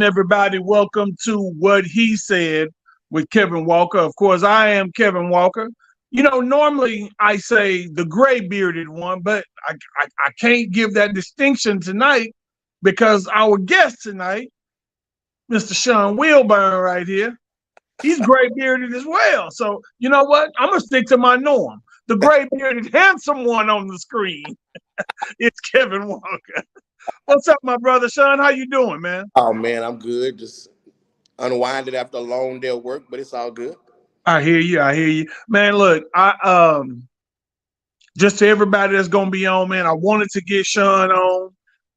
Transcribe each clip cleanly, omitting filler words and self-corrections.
Everybody, welcome to What He Said with Kevin Walker. Of course, I am Kevin Walker. Normally I say the gray bearded one, but I can't give that distinction tonight because our guest tonight, Mr. Sean Wilburn, right here, he's gray bearded as well. So, you know what? I'm going to stick to my norm. The gray bearded, handsome one on the screen. It's Kevin Walker. What's up, my brother Sean? How you doing, man? Oh man, I'm good. Just unwinded after a long day of work, but it's all good. I hear you. I hear you, man. Look, I just to everybody that's gonna be on, man. I wanted to get Sean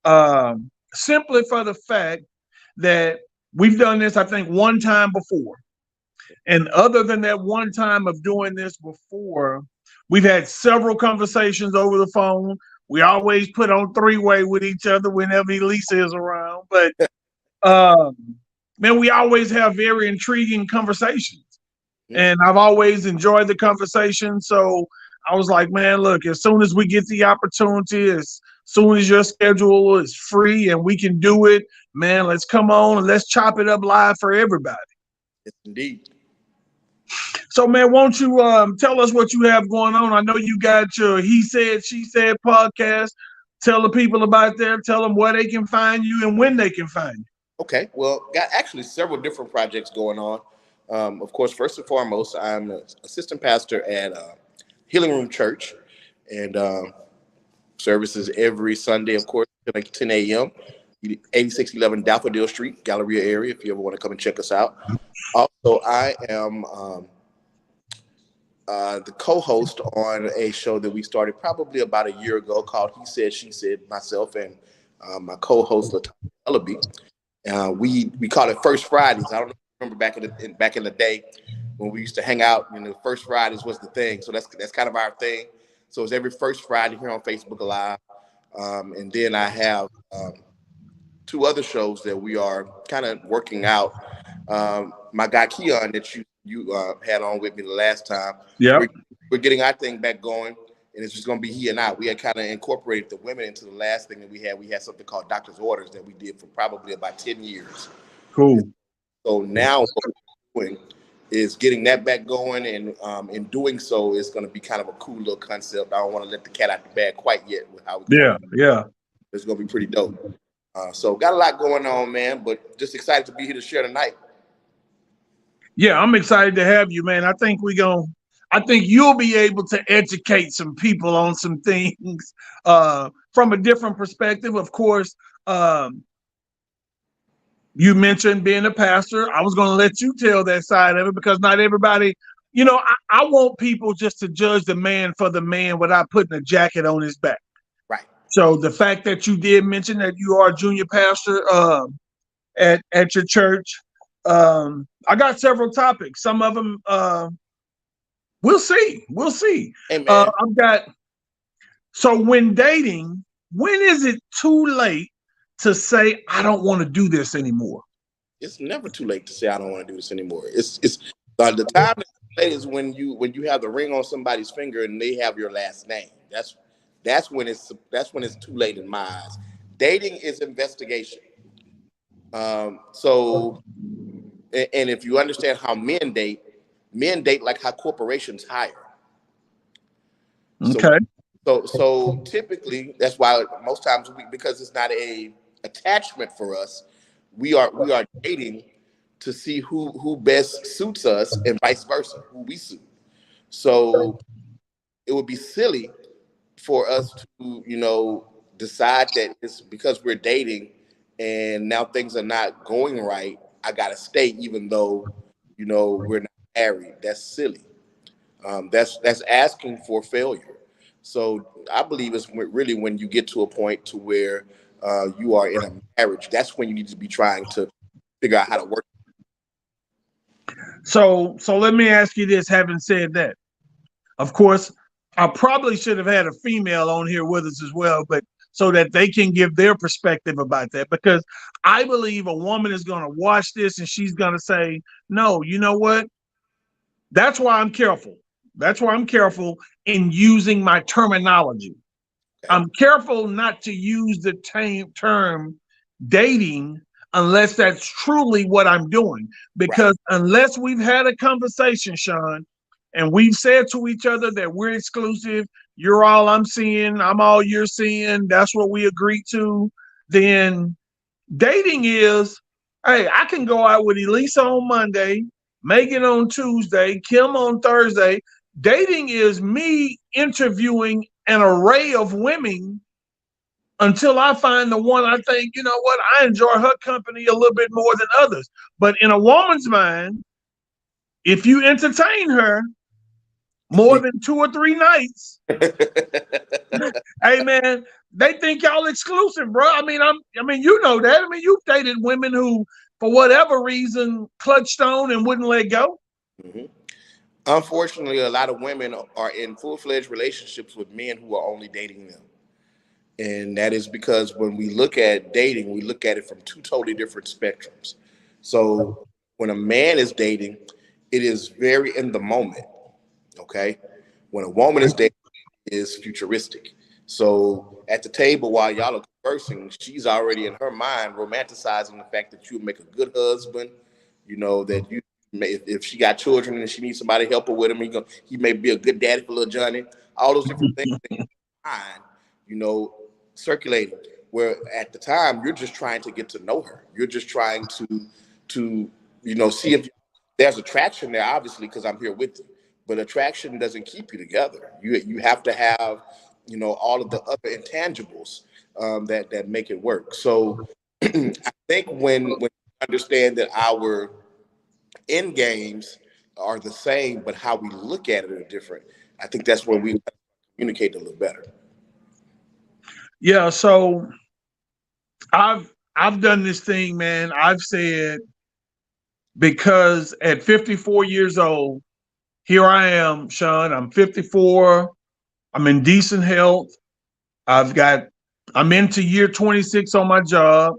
on, simply for the fact that we've done this, I think, one time before, and other than that one time of doing this before, we've had several conversations over the phone. We always put on three-way with each other whenever Elisa is around, but um, man, we always have very intriguing conversations. And I've always enjoyed the conversation. So I was like, man, look, as soon as we get the opportunity, as soon as your schedule is free and we can do it, man, let's come on and let's chop it up live for everybody. Yes, indeed. So, man, won't you tell us what you have going on? I know you got your He Said, She Said podcast. Tell the people about that. Tell them where they can find you and when they can find you. Okay. Well, got actually several different projects going on. Of course, first and foremost, I'm an assistant pastor at Healing Room Church, and services every Sunday, of course, at like 10 a.m., 8611 Daffodil Street, Galleria area, if you ever want to come and check us out. Also, I am the co-host on a show that we started probably about a year ago called He Said, She Said, myself and my co-host, LaTanya Ellaby. We call it First Fridays. I don't know if you remember back in the day when we used to hang out, First Fridays was the thing. So that's kind of our thing. So it's every first Friday here on Facebook Live. And then I have two other shows that we are kind of working out. My guy Keon that you had on with me the last time. Yeah. We're getting our thing back going. And it's just going to be he and I. We had kind of incorporated the women into the last thing that we had. We had something called Doctor's Orders that we did for probably about 10 years. Cool. So now what we're doing is getting that back going. And in doing so, it's going to be kind of a cool little concept. I don't want to let the cat out the bag quite yet with how we Yeah. It's going to be pretty dope. So got a lot going on, man. But just excited to be here to share tonight. Yeah, I'm excited to have you, man. I think you'll be able to educate some people on some things from a different perspective. Of course, you mentioned being a pastor. I was going to let you tell that side of it because not everybody, I want people just to judge the man for the man without putting a jacket on his back. Right. So the fact that you did mention that you are a junior pastor at your church, I got several topics. Some of them, we'll see. Hey, man. So when dating, when is it too late to say, I don't want to do this anymore? It's never too late to say, I don't want to do this anymore. It's the time that's too late is when you have the ring on somebody's finger and they have your last name. That's when it's too late in my eyes. Dating is investigation. So, and if you understand how men date like how corporations hire. Okay. So typically, that's why most times because it's not a attachment for us, we are dating to see who best suits us and vice versa, who we suit. So it would be silly for us to decide that it's because we're dating and now things are not going right, I gotta stay even though we're not married. That's silly. That's asking for failure. So I believe it's really when you get to a point to where you are in a marriage, that's when you need to be trying to figure out how to work. So let me ask you this, having said that, of course, I probably should have had a female on here with us as well, but so that they can give their perspective about that, because I believe a woman is going to watch this and she's going to say, no, you know what? That's why I'm careful. That's why I'm careful in using my terminology. I'm careful not to use the term dating unless that's truly what I'm doing. Because unless we've had a conversation, Sean, and we've said to each other that we're exclusive, you're all I'm seeing, I'm all you're seeing, that's what we agreed to, then dating is, hey, I can go out with Elisa on Monday, Megan on Tuesday, Kim on Thursday. Dating is me interviewing an array of women until I find the one I think, you know what, I enjoy her company a little bit more than others. But in a woman's mind, if you entertain her more than 2 or 3 nights, hey man, they think y'all exclusive, bro. I mean, you know that. I mean, you've dated women who, for whatever reason, clutched on and wouldn't let go. Mm-hmm. Unfortunately, a lot of women are in full-fledged relationships with men who are only dating them. And that is because when we look at dating, we look at it from 2 totally different spectrums. So when a man is dating, it is very in the moment. Okay. When a woman is dating, it is futuristic. So at the table while y'all are conversing, she's already in her mind romanticizing the fact that you make a good husband, you know, that you may, if she got children and she needs somebody to help her with him, he may be a good daddy for little Johnny. All those different things in your mind, you know, circulating. Where at the time you're just trying to get to know her. You're just trying to you know, see if there's attraction there, obviously, because I'm here with you. But attraction doesn't keep you together. You have to have, you know, all of the other intangibles that make it work. So I think when you understand that our end games are the same, but how we look at it are different, I think that's when we communicate a little better. Yeah, so I've done this thing, man. I've said, because at 54 years old, here I am, Sean. I'm 54. I'm in decent health. I'm into year 26 on my job.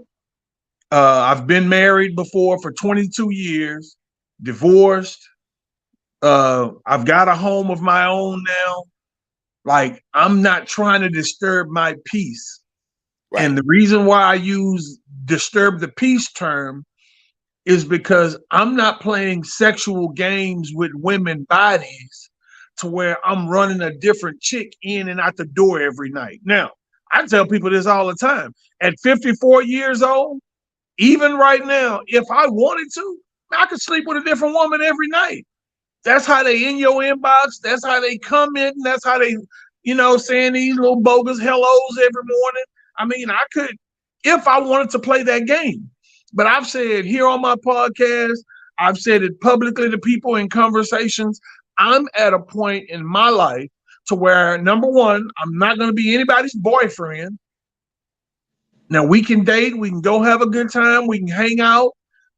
I've been married before for 22 years, divorced. I've got a home of my own now. Like, I'm not trying to disturb my peace. Right. And the reason why I use disturb the peace term is because I'm not playing sexual games with women bodies to where I'm running a different chick in and out the door every night. Now, I tell people this all the time. At 54 years old, even right now, if I wanted to, I could sleep with a different woman every night. That's how they in your inbox. That's how they come in. That's how they, saying these little bogus hellos every morning. I mean, I could, if I wanted to play that game. But I've said here on my podcast, I've said it publicly to people in conversations, I'm at a point in my life to where, number one, I'm not going to be anybody's boyfriend. Now, we can date, we can go have a good time, we can hang out.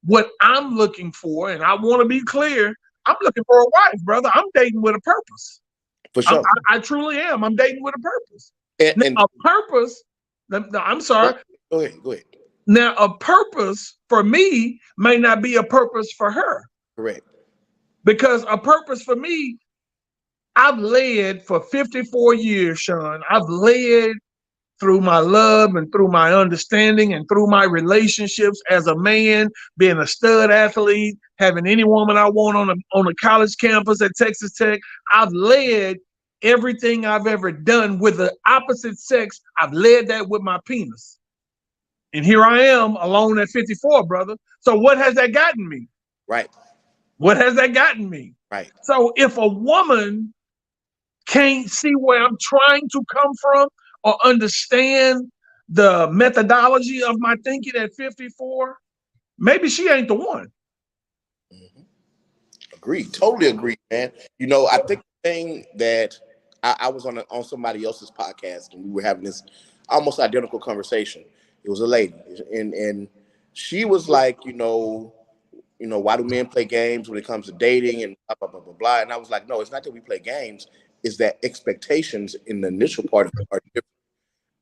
What I'm looking for, and I want to be clear, I'm looking for a wife, brother. I'm dating with a purpose. For sure. I truly am. I'm dating with a purpose. And a purpose, I'm sorry. Go ahead. Now, a purpose for me may not be a purpose for her. Correct. Because a purpose for me, I've led for 54 years, Sean. I've led through my love and through my understanding and through my relationships as a man, being a stud athlete, having any woman I want on a college campus at Texas Tech. I've led everything I've ever done with the opposite sex. I've led that with my penis. And here I am alone at 54, brother. So what has that gotten me? Right. What has that gotten me? Right. So if a woman can't see where I'm trying to come from or understand the methodology of my thinking at 54, maybe she ain't the one. Mm-hmm. Agreed. Totally agree, man. You know, I think the thing that I was on somebody else's podcast and we were having this almost identical conversation. It was a lady, and she was like, why do men play games when it comes to dating and blah, blah, blah, blah, blah. And I was like, no, it's not that we play games. It's that expectations in the initial part are different.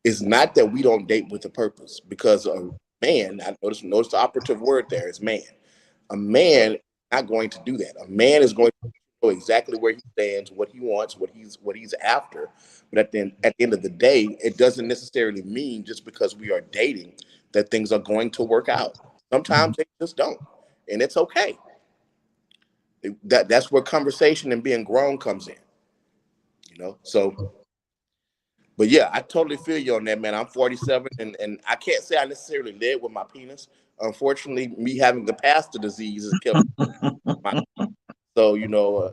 It's not that we don't date with a purpose, because a man, I notice the operative word there is man. A man is not going to do that. A man is going to know exactly where he stands, what he wants, what he's after. But at the end of the day, it doesn't necessarily mean just because we are dating that things are going to work out. Sometimes they just don't, and it's okay. That's where conversation and being grown comes in, you know. So, but yeah, I totally feel you on that, man. I'm 47, and I can't say I necessarily live with my penis. Unfortunately, me having the pastor disease has kept my. So you know,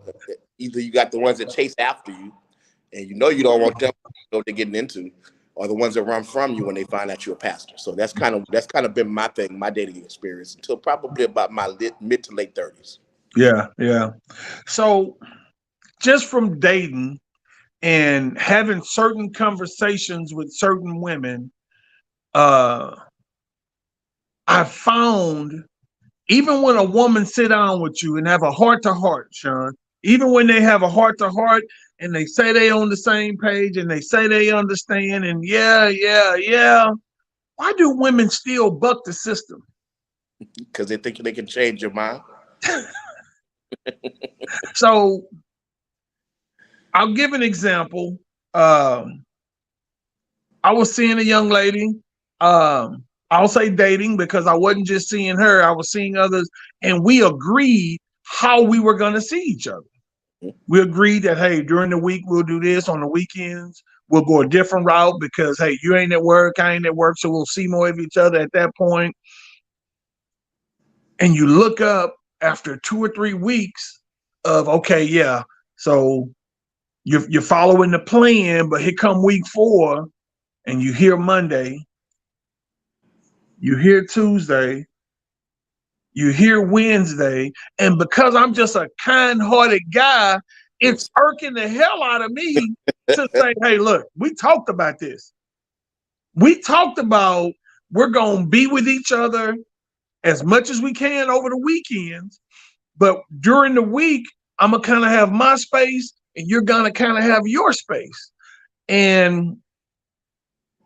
either you got the ones that chase after you, and you know you don't want them to know what they're getting into, or the ones that run from you when they find out you're a pastor. So that's kind of been my thing, my dating experience until probably about my mid to late 30s. Yeah, yeah. So just from dating and having certain conversations with certain women, I found even when a woman sit down with you and have a heart to heart, Sean, even when they have a heart to heart and they say they on the same page and they say they understand and yeah, why do women still buck the system? Because they think they can change your mind. So I'll give an example. I was seeing a young lady. I'll say dating because I wasn't just seeing her, I was seeing others, and we agreed how we were going to see each other. We agreed that, hey, during the week, we'll do this. On the weekends, we'll go a different route because, hey, you ain't at work, I ain't at work, so we'll see more of each other at that point. And you look up after 2 or 3 weeks of, okay, yeah, so you're following the plan, but here come week 4, and you hear Monday, you hear Tuesday, you hear Wednesday, and because I'm just a kind-hearted guy, it's irking the hell out of me to say, hey, look, we talked about this. We talked about we're going to be with each other as much as we can over the weekends, but during the week, I'm going to kind of have my space, and you're going to kind of have your space. And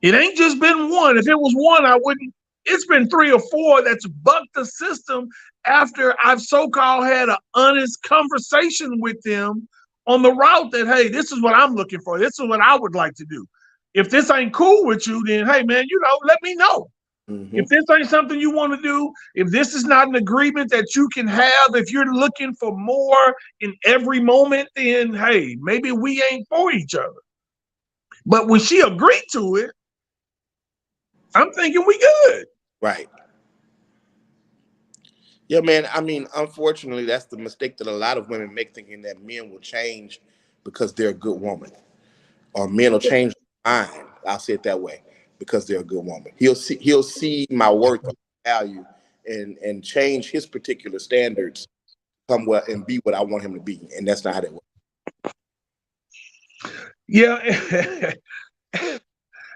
it ain't just been one. If it was one, I wouldn't. It's been 3 or 4 that's bucked the system after I've so-called had an honest conversation with them on the route that, hey, this is what I'm looking for. This is what I would like to do. If this ain't cool with you, then, hey, man, you know, let me know. Mm-hmm. If this ain't something you want to do, if this is not an agreement that you can have, if you're looking for more in every moment, then, hey, maybe we ain't for each other. But when she agreed to it, I'm thinking we good. Right. Yeah, man. I mean, unfortunately, that's the mistake that a lot of women make, thinking that men will change because they're a good woman, or men will change their mind. I'll say it that way, because they're a good woman. He'll see my worth and value and change his particular standards, come what and be what I want him to be, and that's not how that works. Yeah.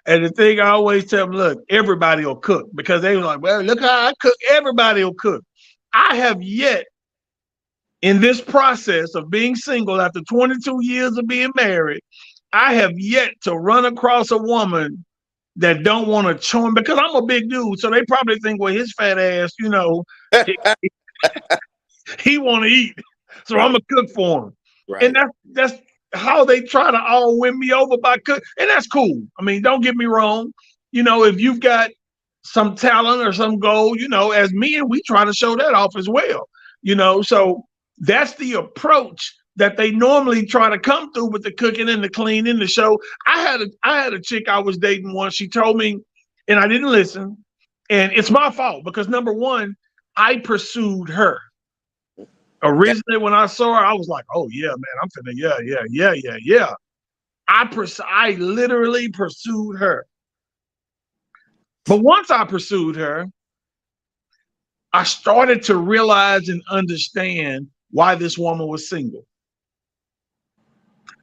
And the thing I always tell them, look, everybody will cook, because they were like, well, look how I cook. Everybody will cook. I have yet, in this process of being single after 22 years of being married, I have yet to run across a woman that don't want to charm, because I'm a big dude. So they probably think, well, his fat ass, you know, he want to eat. So right. I'm going to cook for him. Right. And that's how they try to all win me over by cooking. And that's cool. I mean, don't get me wrong. You know, if you've got some talent or some goal, you know, as men, we try to show that off as well. You know, so that's the approach that they normally try to come through with the cooking and the cleaning, the show. I had a chick I was dating once. She told me, and I didn't listen. And it's my fault, because number one, I pursued her. Originally, when I saw her, I was like, oh, yeah, man, I'm finna, yeah. I literally pursued her. But once I pursued her, I started to realize and understand why this woman was single.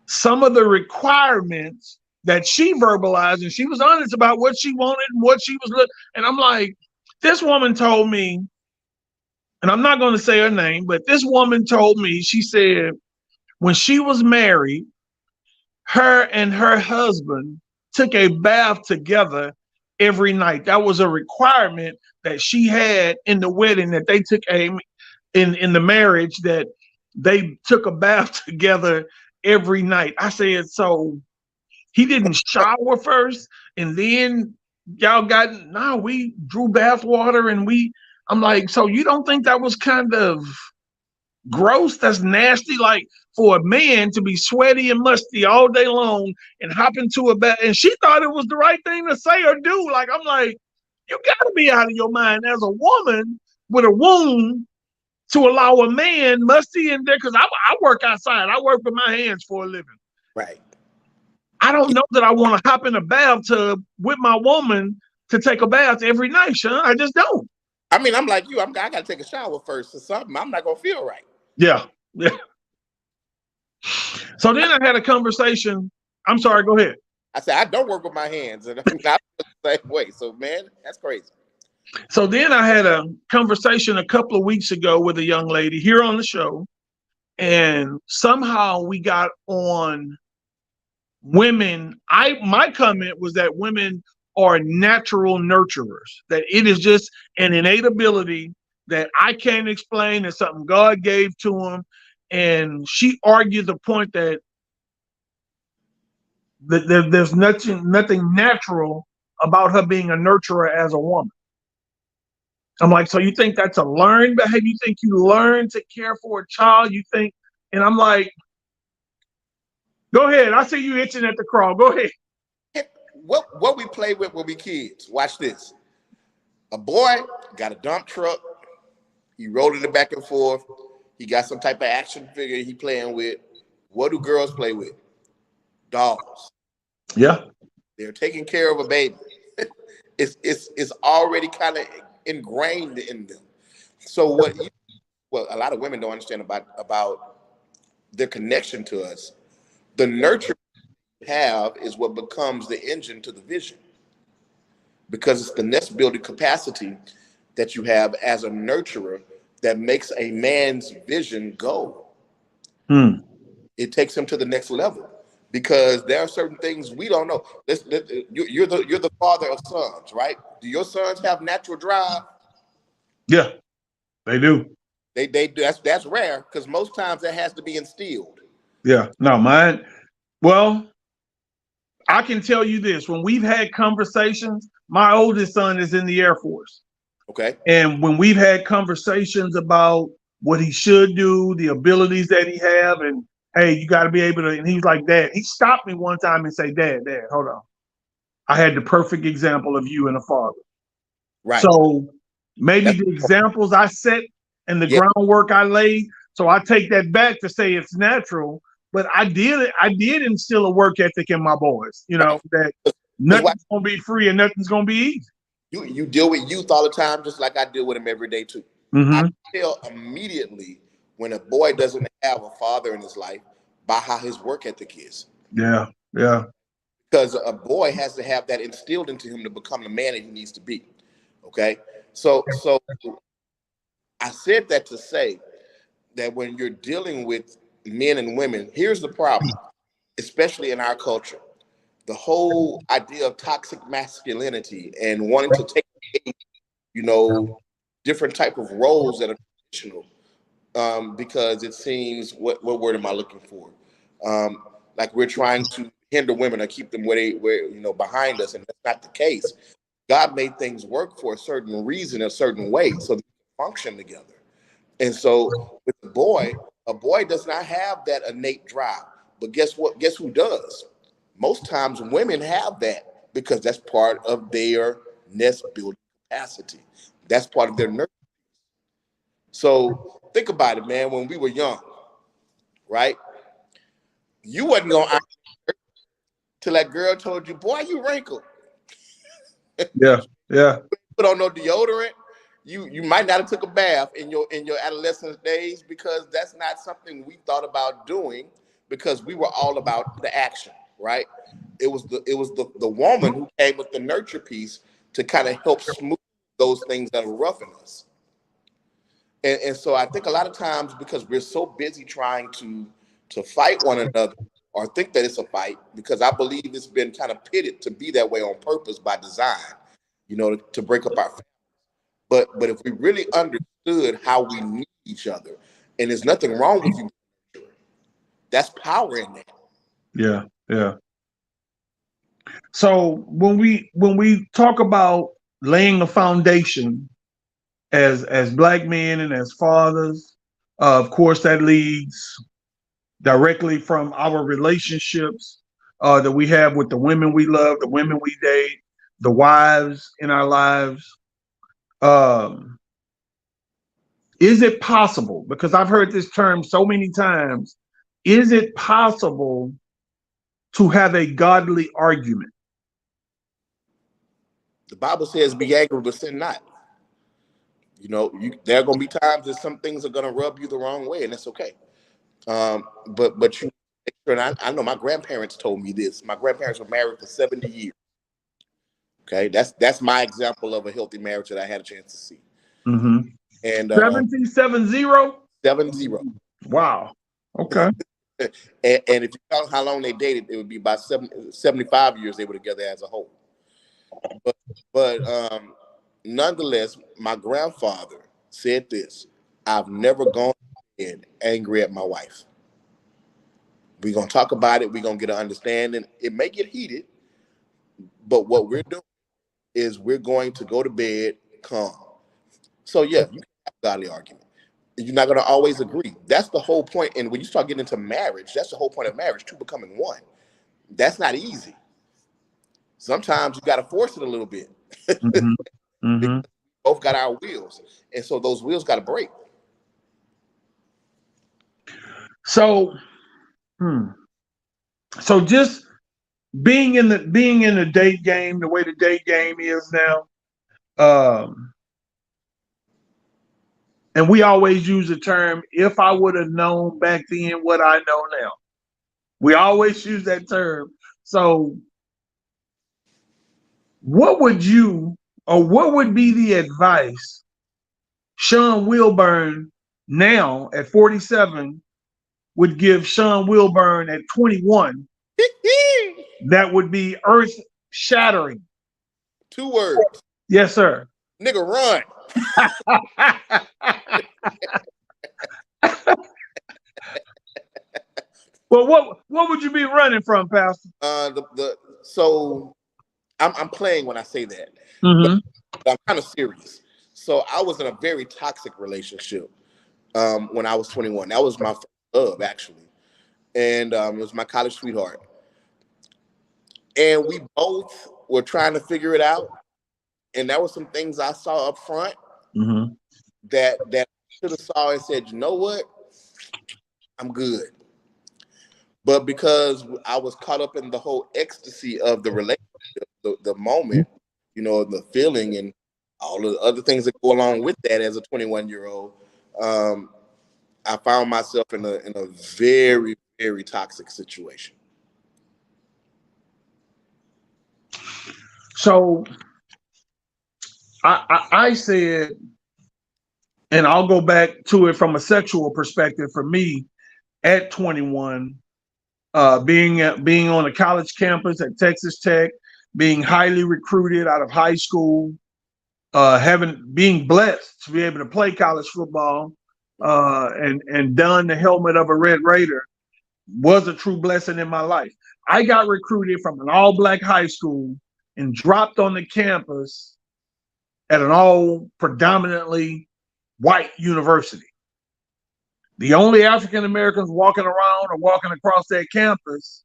Some of the requirements that she verbalized, and she was honest about what she wanted and what she was looking. And I'm like, this woman told me, and I'm not going to say her name, but this woman told me, she said, when she was married, her and her husband took a bath together every night. That was a requirement that she had in the wedding, that they took in the marriage, that they took a bath together every night. I said, so he didn't shower first, and then y'all we drew bath water, and we I'm like, so you don't think that was kind of gross? That's nasty. Like for a man to be sweaty and musty all day long and hop into a bed. And she thought it was the right thing to say or do. Like, I'm like, you gotta be out of your mind as a woman with a wound to allow a man musty in there. Cause I work outside. I work with my hands for a living. Right. I don't know that I want to hop in a bathtub with my woman to take a bath every night, Sean. I just don't. I mean, I'm like you. I got to take a shower first or something. I'm not going to feel right. Yeah. Yeah. So then I had a conversation. I'm sorry, go ahead. I said, I don't work with my hands, and I'm not the same way. So, man, that's crazy. So then I had a conversation a couple of weeks ago with a young lady here on the show, and somehow we got on women. My comment was that women are natural nurturers, that it is just an innate ability that I can't explain. It's something God gave to them. And she argued the point that there's nothing natural about her being a nurturer as a woman. I'm like, so you think that's a learned behavior? You think you learn to care for a child? You think, and I'm like, go ahead. I see you itching at the crawl. Go ahead. What we play with when we kids. Watch this. A boy got a dump truck. He rolling it back and forth. He got some type of action figure he playing with. What do girls play with? Dolls. Yeah. They're taking care of a baby. It's already kind of ingrained in them. So what a lot of women don't understand about their connection to us. The nurture we have is what becomes the engine to the vision, because it's the nest building capacity that you have as a nurturer that makes a man's vision go. It takes him to the next level, because there are certain things we don't know. You're the father of sons, right? Do your sons have natural drive? Yeah, they do. They do. That's rare, because most times that has to be instilled. Yeah, no, mine. Well, I can tell you this: when we've had conversations, my oldest son is in the Air Force. Okay. And when we've had conversations about what he should do, the abilities that he have, and hey, you got to be able to. And he's like, Dad. He stopped me one time and say, Dad, hold on. I had the perfect example of you and a father. Right. So maybe the examples I set and the groundwork I laid. So I take that back to say it's natural, but I did instill a work ethic in my boys. You know that nothing's gonna be free and nothing's gonna be easy. You deal with youth all the time, just like I deal with them every day too. Mm-hmm. I tell immediately when a boy doesn't have a father in his life by how his work ethic is. Yeah, yeah. Because a boy has to have that instilled into him to become the man that he needs to be. Okay, so I said that to say that when you're dealing with men and women, here's the problem, especially in our culture. The whole idea of toxic masculinity and wanting to take, different type of roles that are traditional, because it seems, what word am I looking for? Like we're trying to hinder women or keep them where behind us, and that's not the case. God made things work for a certain reason, a certain way, so they can function together. And so with a boy does not have that innate drive. But guess what? Guess who does? Most times women have that, because that's part of their nest building capacity. That's part of their nurture. So think about it, man. When we were young, right? You wasn't going to till that girl told you, boy, you wrinkled. Yeah, yeah. Put on no deodorant. You might not have took a bath in your adolescent days, because that's not something we thought about doing, because we were all about the action. Right? It was the woman who came with the nurture piece to kind of help smooth those things that are roughing us. And so I think a lot of times, because we're so busy trying to fight one another, or think that it's a fight, because I believe it's been kind of pitted to be that way on purpose by design, to break up our families. But if we really understood how we need each other, and there's nothing wrong with you, that's power in that. Yeah. Yeah. So when we talk about laying a foundation as black men and as fathers. Of course, that leads directly from our relationships that we have with the women we love, the women we date, the wives in our lives. Um, is it possible? Because I've heard this term so many times. Is it possible to have a godly argument? The Bible says, "Be angry, but sin not." You know, there are going to be times that some things are going to rub you the wrong way, and that's okay. But you, and I know my grandparents told me this. My grandparents were married for 70 years. Okay, that's my example of a healthy marriage that I had a chance to see. Mm-hmm. And 70? 70. Wow. Okay. And if you count how long they dated, it would be about 75 years they were together as a whole. But nonetheless, my grandfather said this: "I've never gone in angry at my wife. We're gonna talk about it. We're gonna get an understanding. It may get heated, but what we're doing is we're going to go to bed calm." So yeah, you can have a godly argument. You're not gonna always agree. That's the whole point. And when you start getting into marriage, that's the whole point of marriage, two becoming one. That's not easy. Sometimes you got to force it a little bit. Mm-hmm. Mm-hmm. Both got our wheels, and so those wheels got to break. So, so just being in the date game, the way the date game is now, and we always use the term, "If I would have known back then what I know now." We always use that term. So, what would be the advice Sean Wilburn now at 47 would give Sean Wilburn at 21 that would be earth shattering? 2 words. Yes, sir. Nigga, run. Well, what would you be running from, Pastor? So I'm playing when I say that, Mm-hmm. but I'm kind of serious. So I was in a very toxic relationship when I was 21. That was my first love, actually, and it was my college sweetheart, and we both were trying to figure it out. And there were some things I saw up front Mm-hmm. that I should have saw and said, "You know what? I'm good." But because I was caught up in the whole ecstasy of the relationship, the moment, you know, the feeling and all the other things that go along with that as a 21-year-old, I found myself in a very, very toxic situation. So I said, and I'll go back to it from a sexual perspective. For me, at 21, being on a college campus at Texas Tech, being highly recruited out of high school, being blessed to be able to play college football, and don the helmet of a Red Raider was a true blessing in my life. I got recruited from an all-black high school and dropped on the campus at an all predominantly white university. The only African Americans walking around or walking across that campus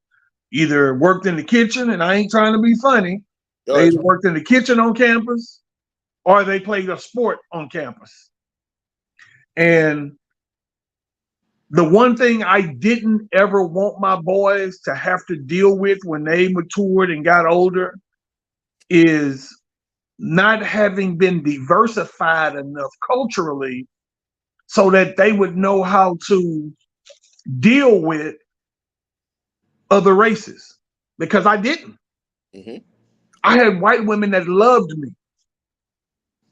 either worked in the kitchen, and I ain't trying to be funny, they either worked in the kitchen on campus or they played a sport on campus. And the one thing I didn't ever want my boys to have to deal with when they matured and got older is not having been diversified enough culturally so that they would know how to deal with other races, because I didn't. Mm-hmm. I had white women that loved me,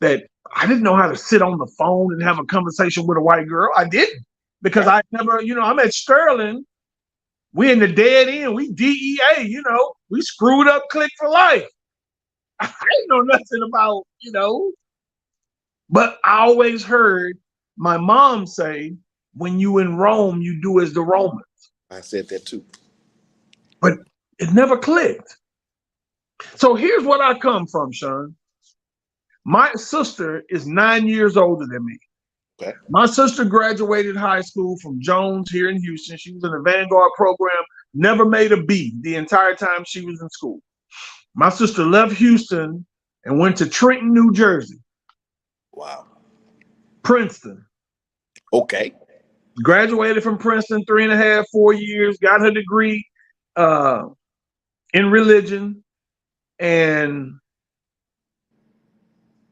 that I didn't know how to sit on the phone and have a conversation with a white girl. I didn't, because I never, I'm at Sterling. We in the dead end. We DEA, we screwed up click for life. I didn't know nothing about, but I always heard my mom say, when you in Rome, you do as the Romans. I said that too. But it never clicked. So here's what I come from, Sean. My sister is 9 years older than me. Okay. My sister graduated high school from Jones here in Houston. She was in the Vanguard program, never made a B the entire time she was in school. My sister left Houston and went to Trenton, New Jersey. Wow. Princeton. Okay. Graduated from Princeton 3.5, 4 years, got her degree in religion, and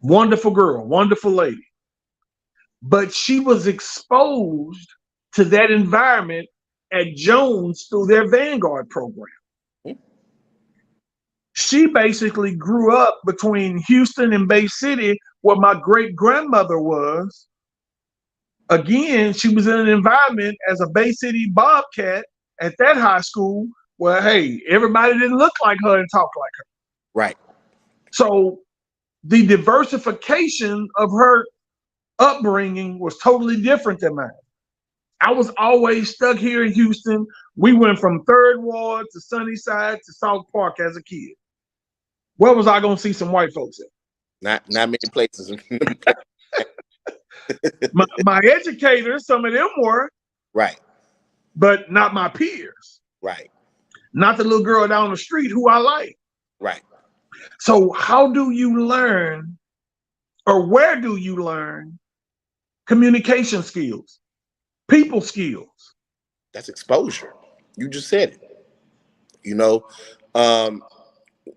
wonderful girl, wonderful lady. But she was exposed to that environment at Jones through their Vanguard program. She basically grew up between Houston and Bay City, where my great grandmother was. Again, she was in an environment as a Bay City Bobcat at that high school where, hey, everybody didn't look like her and talk like her. Right. So the diversification of her upbringing was totally different than mine. I was always stuck here in Houston. We went from Third Ward to Sunnyside to South Park as a kid. Where was I going to see some white folks at? Not many places. my educators, some of them were. Right. But not my peers. Right. Not the little girl down the street who I like. Right. So how do you learn, or where do you learn communication skills, people skills? That's exposure. You just said it. You know,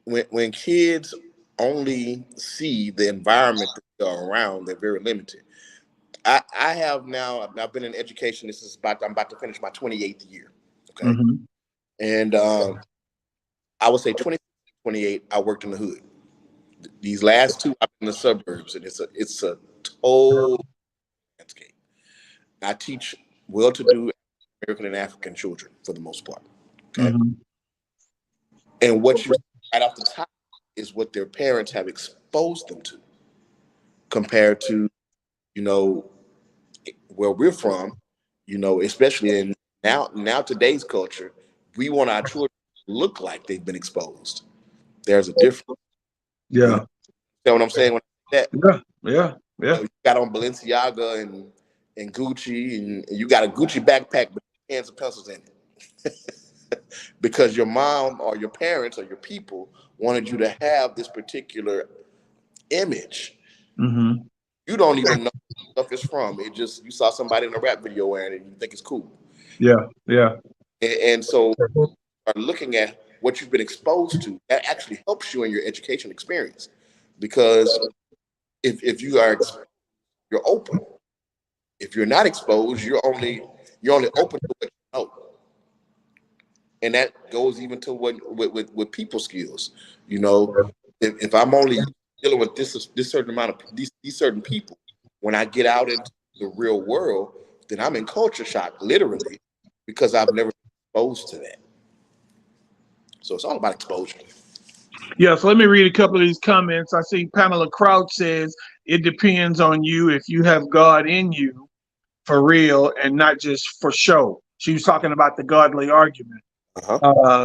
when kids only see the environment that they're around, they're very limited. I've been in education. I'm about to finish my 28th year. Okay. Mm-hmm. And I would say 28, I worked in the hood. These last two, I'm in the suburbs, and it's a total landscape. I teach well-to-do American and African children for the most part. Okay. Mm-hmm. And what you right off the top is what their parents have exposed them to, compared to, you know, where we're from, you know, especially in now today's culture, we want our children to look like they've been exposed. There's a difference. Yeah. You know what I'm saying? When I say that, Yeah. You know, you got on Balenciaga and Gucci, and you got a Gucci backpack with pens and pencils in it. Because your mom or your parents or your people wanted you to have this particular image. Mm-hmm. You don't even know where stuff is from. It just, you saw somebody in a rap video wearing it and you think it's cool. Yeah. And so looking at what you've been exposed to, that actually helps you in your education experience. Because if you are exposed, you're open. If you're not exposed, you're only open to what you know. And that goes even to with people skills. You know, if I'm only dealing with this certain amount of these certain people, when I get out into the real world, then I'm in culture shock, literally, because I've never been exposed to that. So it's all about exposure. Yeah, so let me read a couple of these comments. I see Pamela Crouch says, it depends on you if you have God in you for real and not just for show. She was talking about the godly argument.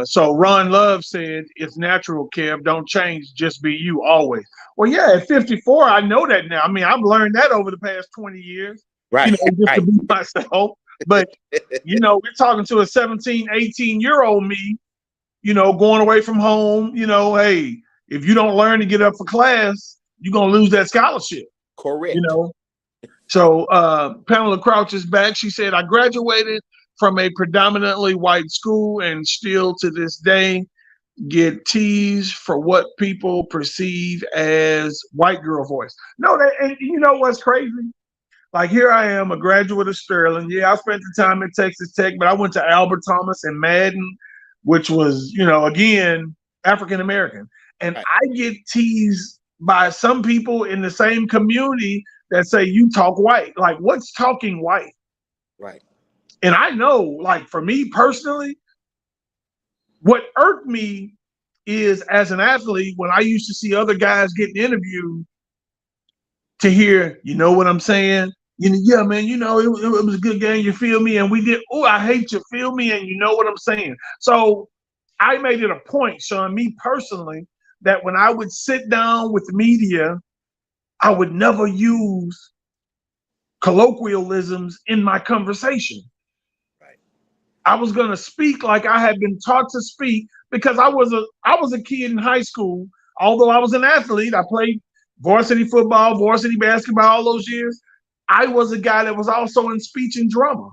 So Ron Love said, it's natural, Kev. Don't change. Just be you always. Well, yeah, at 54, I know that now. I mean, I've learned that over the past 20 years. Right. You know, just to be myself. But, you know, we're talking to a 17, 18-year-old me, you know, going away from home. You know, hey, if you don't learn to get up for class, you're going to lose that scholarship. Correct. You know? So Pamela Crouch is back. She said, I graduated from a predominantly white school and still to this day get teased for what people perceive as white girl voice. No, and you know what's crazy? Like, here I am, a graduate of Sterling. Yeah, I spent the time at Texas Tech, but I went to Albert Thomas and Madden, which was, you know, again, African American. And right. I get teased by some people in the same community that say you talk white. Like, what's talking white? Right. And I know, like, for me personally, what irked me is, as an athlete, when I used to see other guys getting interviewed, to hear, you know what I'm saying? You know, yeah, man, you know, it was a good game, you feel me? And we did, oh, I hate you, feel me? And you know what I'm saying? So I made it a point, Sean, me personally, that when I would sit down with media I would never use colloquialisms in my conversation. Right. I was going to speak like I had been taught to speak because I was a kid in high school. Although I was an athlete, I played varsity football, varsity basketball all those years. I was a guy that was also in speech and drama.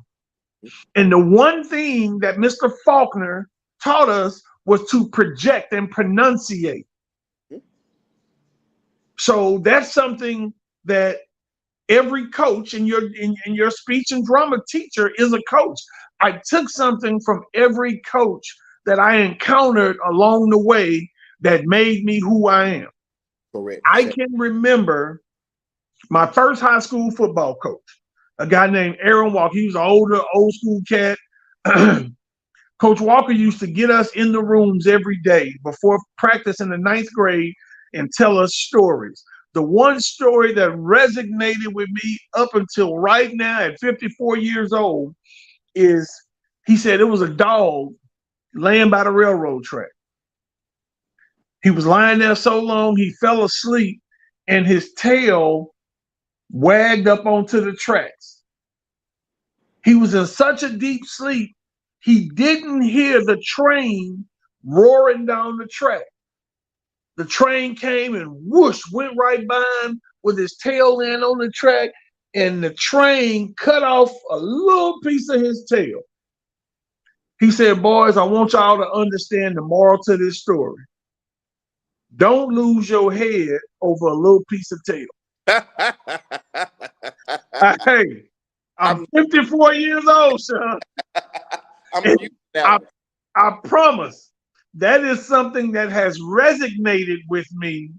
And the one thing that Mr. Faulkner taught us was to project and pronunciate. So that's something that every coach in your speech and drama teacher is a coach. I took something from every coach that I encountered along the way that made me who I am. Correct. I can remember my first high school football coach, a guy named Aaron Walker. He was an older, old school cat. Coach Walker used to get us in the rooms every day before practice in the 9th grade and tell us stories. The one story that resonated with me up until right now at 54 years old is he said it was a dog laying by the railroad track. He was lying there so long he fell asleep and his tail wagged up onto the tracks. He was in such a deep sleep, he didn't hear the train roaring down the track. The train came and whoosh, went right by him with his tail end on the track, and the train cut off a little piece of his tail. He said, boys, I want y'all to understand the moral to this story. Don't lose your head over a little piece of tail. Hey, I'm 54 years old, son. I promise that is something that has resonated with me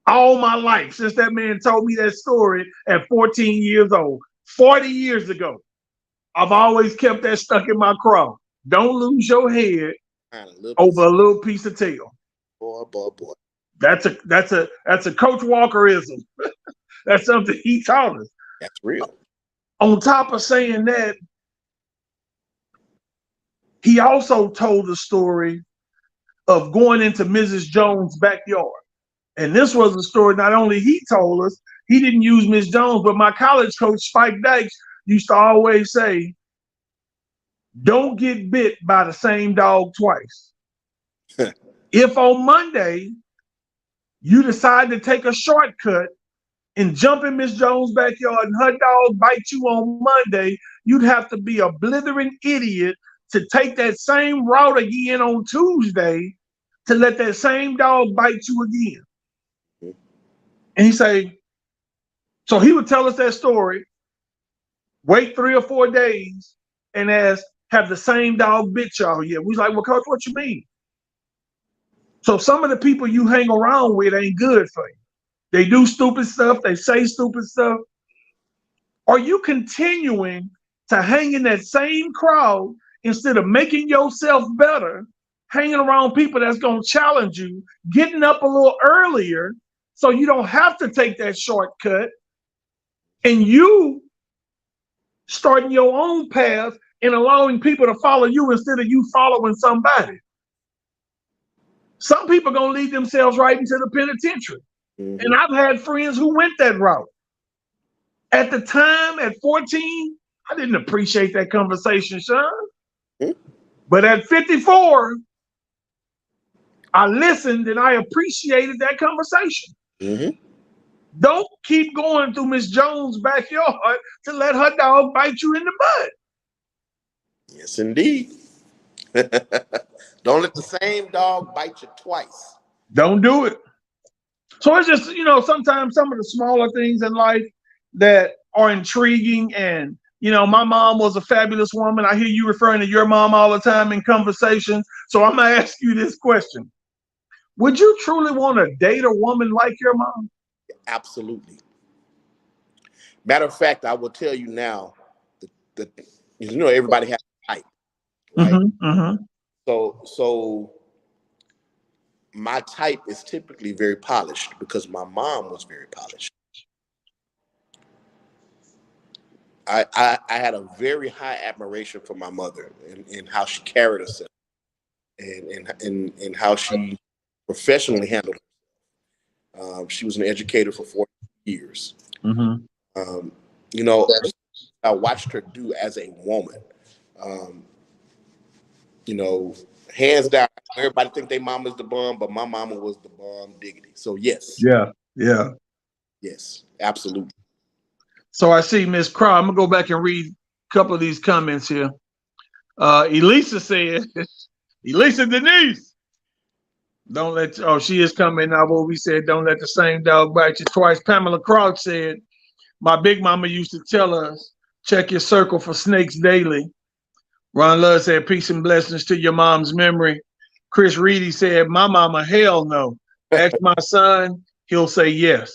all my life since that man told me that story at 14 years old. 40 years ago, I've always kept that stuck in my craw. Don't lose your head over a little piece of tail. Boy. That's a Coach Walkerism. That's something he taught us. That's real. On top of saying that, he also told the story of going into Mrs. Jones' backyard. And this was a story not only he told us, he didn't use Miss Jones, but my college coach, Spike Dykes, used to always say, don't get bit by the same dog twice. If on Monday you decide to take a shortcut and jump in Miss Jones' backyard and her dog bites you on Monday, you'd have to be a blithering idiot to take that same route again on Tuesday to let that same dog bite you again. And he say, so he would tell us that story, wait 3 or 4 days, and ask, have the same dog bit y'all yet? We was like, well, Coach, what you mean? So some of the people you hang around with ain't good for you. They do stupid stuff. They say stupid stuff. Are you continuing to hang in that same crowd instead of making yourself better, hanging around people that's going to challenge you, getting up a little earlier so you don't have to take that shortcut, and you starting your own path and allowing people to follow you instead of you following somebody? Some people are going to lead themselves right into the penitentiary. Mm-hmm. And I've had friends who went that route. At the time, at 14, I didn't appreciate that conversation, Sean. Mm-hmm. But at 54, I listened and I appreciated that conversation. Mm-hmm. Don't keep going through Miss Jones' backyard to let her dog bite you in the butt. Yes, indeed. Don't let the same dog bite you twice. Don't do it. So it's just, sometimes some of the smaller things in life that are intriguing. And, my mom was a fabulous woman. I hear you referring to your mom all the time in conversations. So I'm going to ask you this question. Would you truly want to date a woman like your mom? Absolutely. Matter of fact, I will tell you now, everybody has a type, right? Mm-hmm, mm-hmm. So my type is typically very polished because my mom was very polished. I had a very high admiration for my mother and how she carried herself and how she professionally handled herself. She was an educator for 40 years. Mm-hmm. You know, I watched her do as a woman. You know, hands down, everybody think their mama's the bomb, but my mama was the bomb diggity. So yes, Yeah. yes, absolutely. So I see Miss Crow. I'm gonna go back and read a couple of these comments here. Elisa said, Elisa Denise, don't let, oh, she is coming now. What we said, don't let the same dog bite you twice. Pamela Crouch said, my big mama used to tell us, check your circle for snakes daily. Ron Love said, peace and blessings to your mom's memory. Chris Reedy said, my mama, hell no. Ask my son, he'll say yes.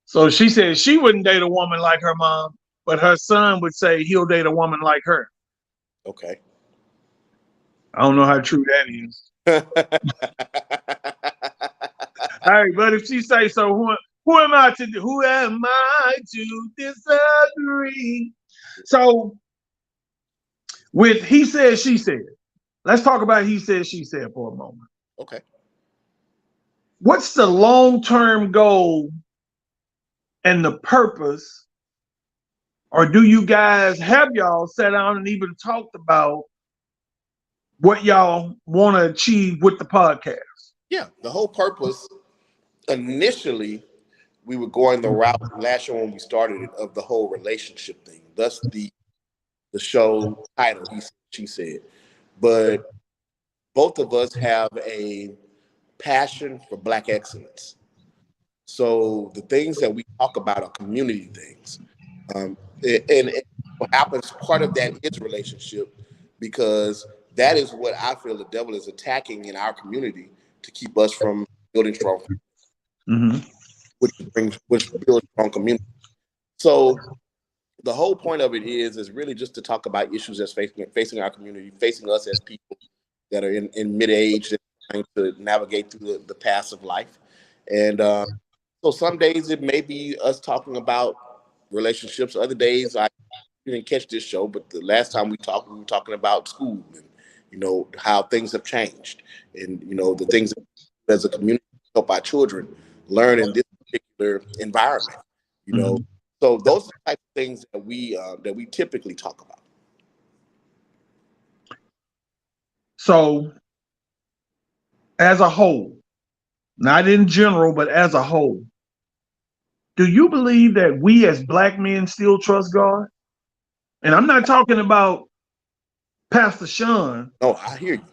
So she said she wouldn't date a woman like her mom, but her son would say he'll date a woman like her. Okay. I don't know how true that is. All right, but if she say so, who am I to disagree? So with he said, she said, let's talk about he said, she said for a moment. Okay. What's the long-term goal and the purpose, or do you guys have y'all sat down and even talked about what y'all want to achieve with the podcast? Yeah, the whole purpose initially, we were going the route last year when we started it of the whole relationship thing. Thus the show title, she said. But both of us have a passion for Black excellence. So the things that we talk about are community things. And what happens, part of that is relationship, because that is what I feel the devil is attacking in our community to keep us from building strong, which builds strong community. So the whole point of it is really just to talk about issues that's facing our community, facing us as people that are in mid-age, that are trying to navigate through the paths of life. And so some days it may be us talking about relationships. Other days I didn't catch this show, but the last time we talked, we were talking about school and, you know, how things have changed, and, you know, the things that as a community help our children learn in this particular environment, you know. So those are the type of things that we typically talk about. So as a whole, not in general, but as a whole, do you believe that we as Black men still trust God? And I'm not talking about Pastor Sean. No, I hear you.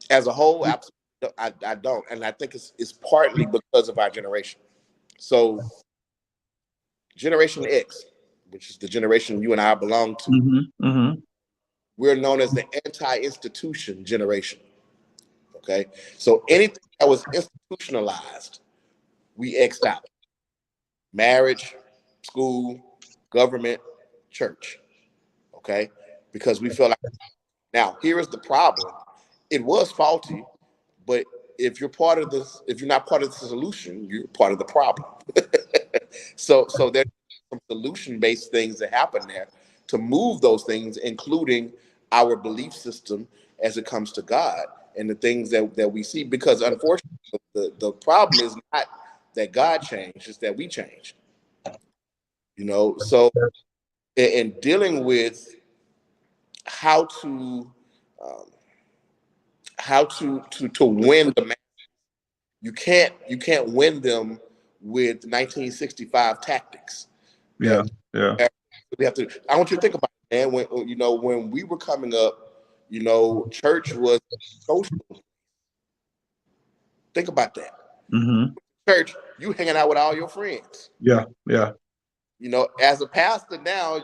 As a whole, absolutely, I don't, and I think it's partly because of our generation. So, Generation X, which is the generation you and I belong to, we're known as the anti-institution generation. Okay, so anything that was institutionalized, we X'd out. Marriage, school, government, church. Okay, because we feel like, now here is the problem. It was faulty, but if you're not part of the solution, you're part of the problem. So there's some solution-based things that happen there to move those things, including our belief system as it comes to God and the things that we see. Because unfortunately, the problem is not that God changed, it's that we changed. You know, so in dealing with how to win the match, you can't win them with 1965 tactics. Yeah. We have to. I want you to think about it, man. When we were coming up, you know, church was social. Think about that. Church, you hanging out with all your friends. Yeah. You know, as a pastor now,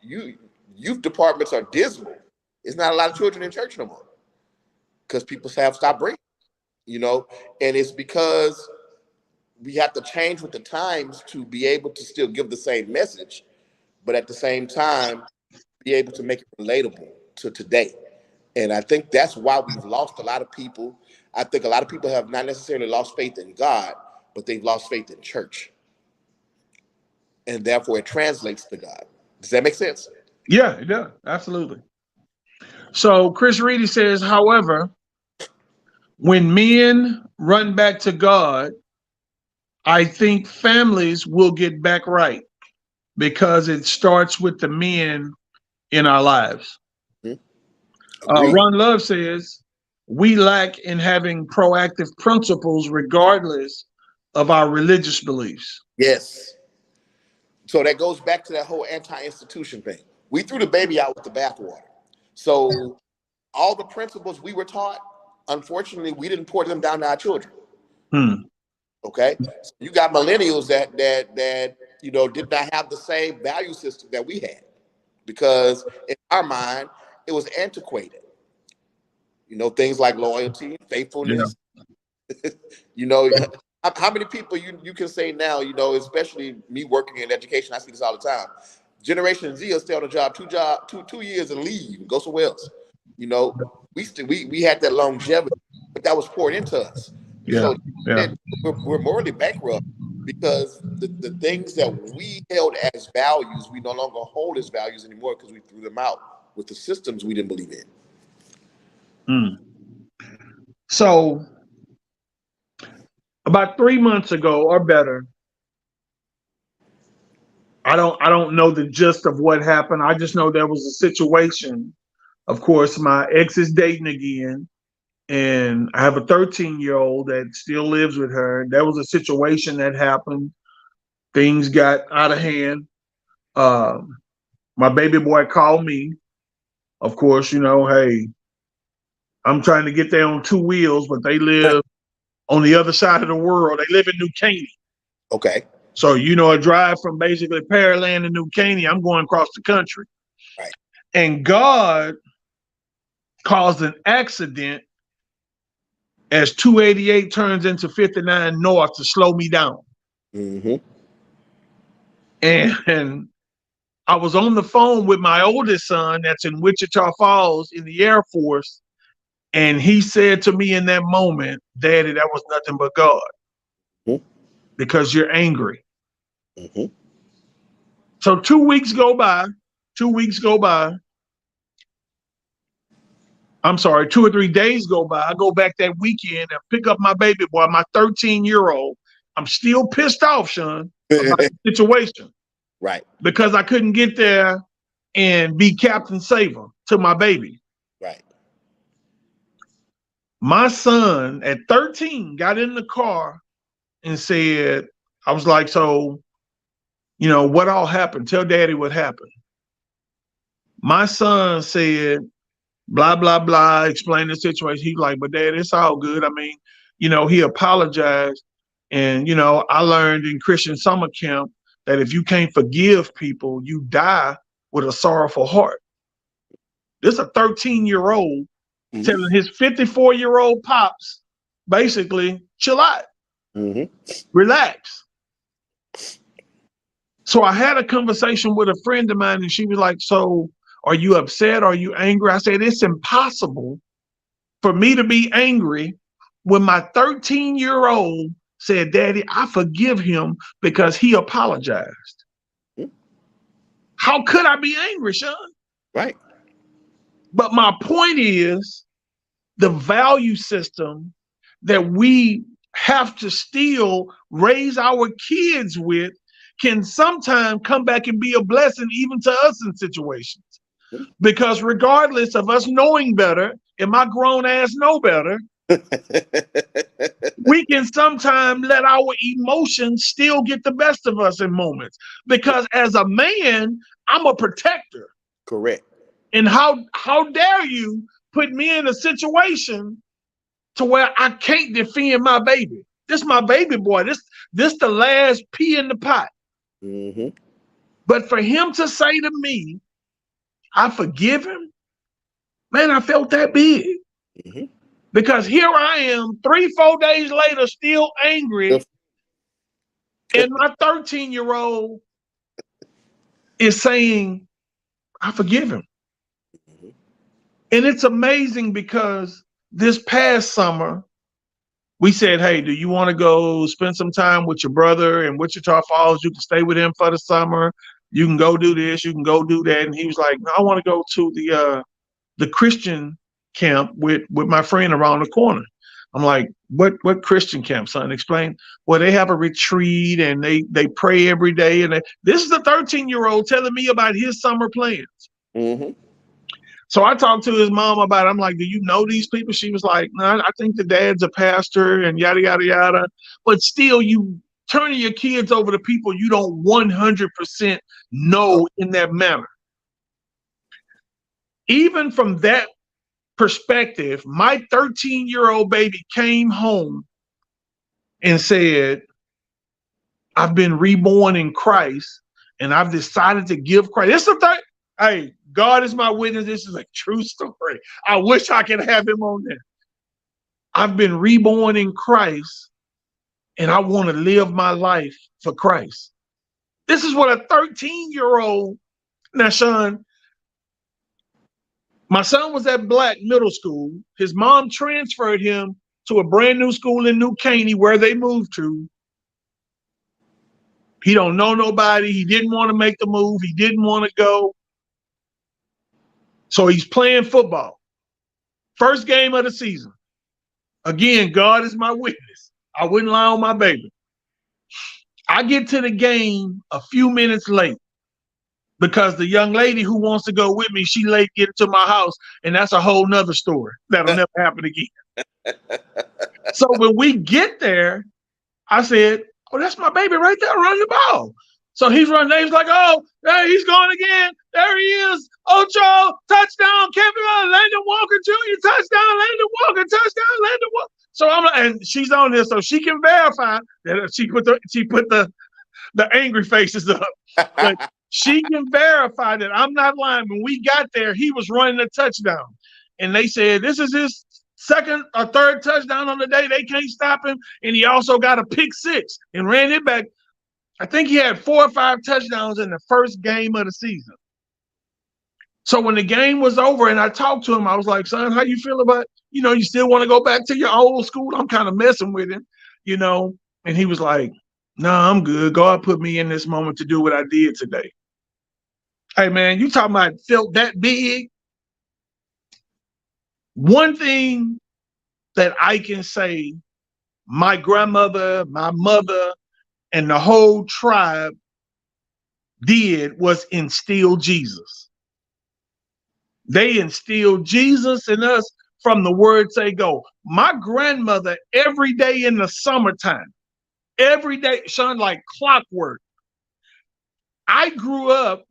youth departments are dismal. It's not a lot of children in church no more because people have stopped bringing. You know, and it's because we have to change with the times to be able to still give the same message, but at the same time, be able to make it relatable to today. And I think that's why we've lost a lot of people. I think a lot of people have not necessarily lost faith in God, but they've lost faith in church. And therefore it translates to God. Does that make sense? Yeah, it does. Absolutely. So Chris Reedy says, however, when men run back to God, I think families will get back right because it starts with the men in our lives. Mhm. Agreed. Ron Love says we lack in having proactive principles regardless of our religious beliefs. Yes. So that goes back to that whole anti-institution thing. We threw the baby out with the bathwater. So all the principles we were taught, unfortunately, we didn't pour them down to our children. Hmm. Okay, so you got millennials that did not have the same value system that we had because in our mind it was antiquated. Things like loyalty, Yeah. faithfulness. you know, how many people you can say now? Especially me working in education, I see this all the time. Generation Z will stay on the job 2 years and leave and go somewhere else. We had that longevity, but that was poured into us. Yeah. So Yeah. we're morally bankrupt because the things that we held as values, we no longer hold as values anymore because we threw them out with the systems we didn't believe in. So about 3 months ago or better, I don't know the gist of what happened. I just know there was a situation. Of course, my ex is dating again, and I have a 13-year-old that still lives with her. There was a situation that happened. Things got out of hand. My baby boy called me. Of course, hey, I'm trying to get there on two wheels, but they live on the other side of the world. They live in New Caney. Okay. So, a drive from basically Pearland to New Caney, I'm going across the country. Right. And God caused an accident as 288 turns into 59 North to slow me down. Mm-hmm. And I was on the phone with my oldest son that's in Wichita Falls in the Air Force. And he said to me in that moment, Daddy, that was nothing but God. Mm-hmm. Because you're angry. Mm-hmm. So 2 weeks go by. 2 weeks go by. I'm sorry, 2 or 3 days go by. I go back that weekend and pick up my baby boy, my 13-year-old. I'm still pissed off, Sean, about the situation. Right. Because I couldn't get there and be Captain Saver to my baby. Right. My son at 13 got in the car and said, I was like, so, what all happened? Tell Daddy what happened. My son said, blah, blah, blah, explain the situation. He's like, but Dad, it's all good. I mean, he apologized. And, I learned in Christian summer camp that if you can't forgive people, you die with a sorrowful heart. This is a 13-year-old telling his 54-year-old pops, basically, chill out, relax. So I had a conversation with a friend of mine, and she was like, so are you upset? Are you angry? I said, it's impossible for me to be angry when my 13-year-old said, Daddy, I forgive him because he apologized. How could I be angry, Sean? Right. But my point is the value system that we have to still raise our kids with can sometimes come back and be a blessing even to us in situations. Because regardless of us knowing better, and my grown ass know better, we can sometimes let our emotions still get the best of us in moments. Because as a man, I'm a protector. Correct. And how dare you put me in a situation to where I can't defend my baby? This is my baby boy. This the last pea in the pot. Mm-hmm. But for him to say to me, I forgive him, man, I felt that big. Mm-hmm. Because here I am 3-4 days later, still angry. And my 13-year-old is saying, I forgive him. Mm-hmm. And it's amazing because this past summer, we said, hey, do you want to go spend some time with your brother in Wichita Falls? You can stay with him for the summer. You can go do this. You can go do that. And he was like, no, I want to go to the Christian camp with my friend around the corner. I'm like, what Christian camp, son? Explain. Well, they have a retreat and they pray every day. And this is a 13-year-old telling me about his summer plans. Mm-hmm. So I talked to his mom about it. I'm like, do you know these people? She was like, no, I think the dad's a pastor and yada, yada, yada. But still, you turning your kids over to people you don't 100% know in that manner. Even from that perspective, my 13-year-old baby came home and said, I've been reborn in Christ and I've decided to give Christ. It's the thing. Hey, God is my witness. This is a true story. I wish I could have him on there. I've been reborn in Christ and I want to live my life for Christ. This is what a 13-year-old. Now, Sean, my son was at Black Middle School. His mom transferred him to a brand new school in New Caney where they moved to. He don't know nobody. He didn't want to make the move. He didn't want to go. So he's playing football. First game of the season. Again, God is my witness. I wouldn't lie on my baby. I get to the game a few minutes late because the young lady who wants to go with me, she late getting to my house, and that's a whole nother story. That'll never happen again. So when we get there, I said, oh, that's my baby right there running the ball. So he's running. He's like, oh, there he's going again. There he is. Ocho, touchdown. Kevin Landon Walker Jr. Touchdown. Landon Walker. Touchdown. Landon Walker. So I'm like, and she's on there, so she can verify that she put the angry faces up. But she can verify that I'm not lying. When we got there, he was running a touchdown, and they said this is his second or third touchdown on the day. They can't stop him, and he also got a pick six and ran it back. I think he had 4 or 5 touchdowns in the first game of the season. So when the game was over and I talked to him, I was like, son, how you feel about, you still want to go back to your old school? I'm kind of messing with him, and he was like, no, I'm good. God put me in this moment to do what I did today. Hey, man, you talking about felt that big? One thing that I can say, my grandmother, my mother, and the whole tribe did was instill Jesus. They instilled Jesus in us from the word say go. My grandmother, every day in the summertime, every day, Sean, like clockwork. I grew up